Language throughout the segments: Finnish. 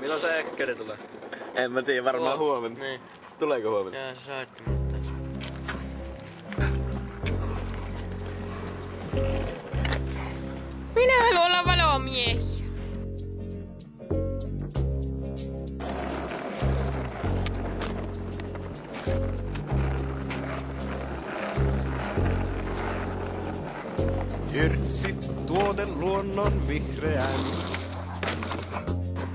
Milloin se ekkeri tulee? En mä tiedä, varmaan huomenna. Niin. Tuleeko huomenna? Joo, se soitti, mutta... Minä haluan olla valomiehiä. Yrtsi, tuote luonnon vihreän.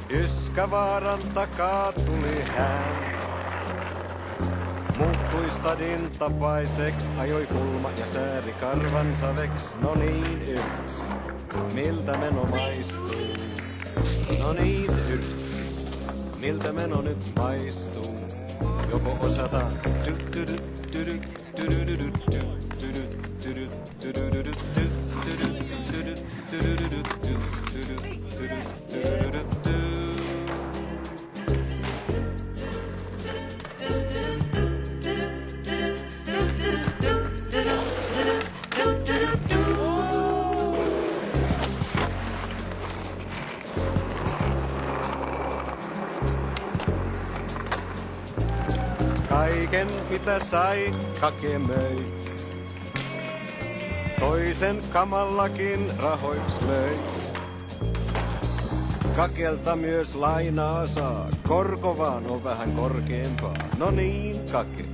Yskävaaran takaa tuli hän. Muuttui stadin tapaiseks, ajoi kulma ja sääri karvansa veks. No niin, Yrtsi, miltä meno maistuu? No niin, Yrtsi, miltä meno nyt maistuu? Joko osata kaiken mitä sai, Kake möi. Toisen kamallakin rahoiksi löi. Kakelta myös lainaa saa, korko vaan on vähän korkeampaa. No niin, Kake,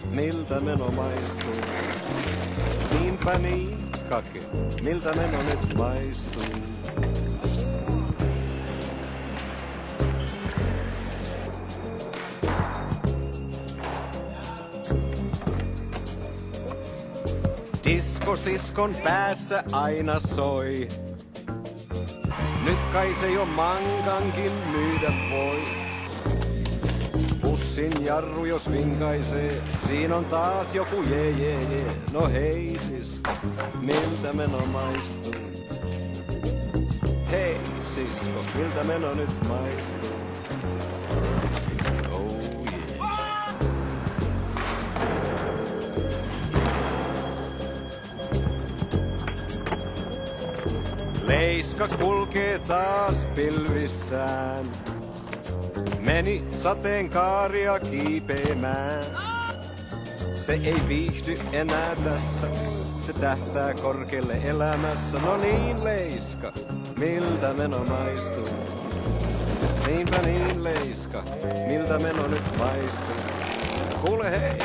miltä meno maistuu? Niinpä niin, Kake, miltä meno nyt maistuu? Disko siskon päässä aina soi. Nyt kai se jo mangankin myydä voi. Pussin jarru jos vinkaisee, siinä on taas joku jee. No hei sisko, miltä meno maistuu? Hei sisko, miltä meno nyt maistuu? Leiska kulkee taas pilvissään. Meni sateenkaaria kiipeämään. Se ei viihdy enää tässä. Se tähtää korkealle elämässä. No niin, Leiska, miltä meno maistuu? Niinpä niin, Leiska, miltä meno nyt maistuu? Kuule hei!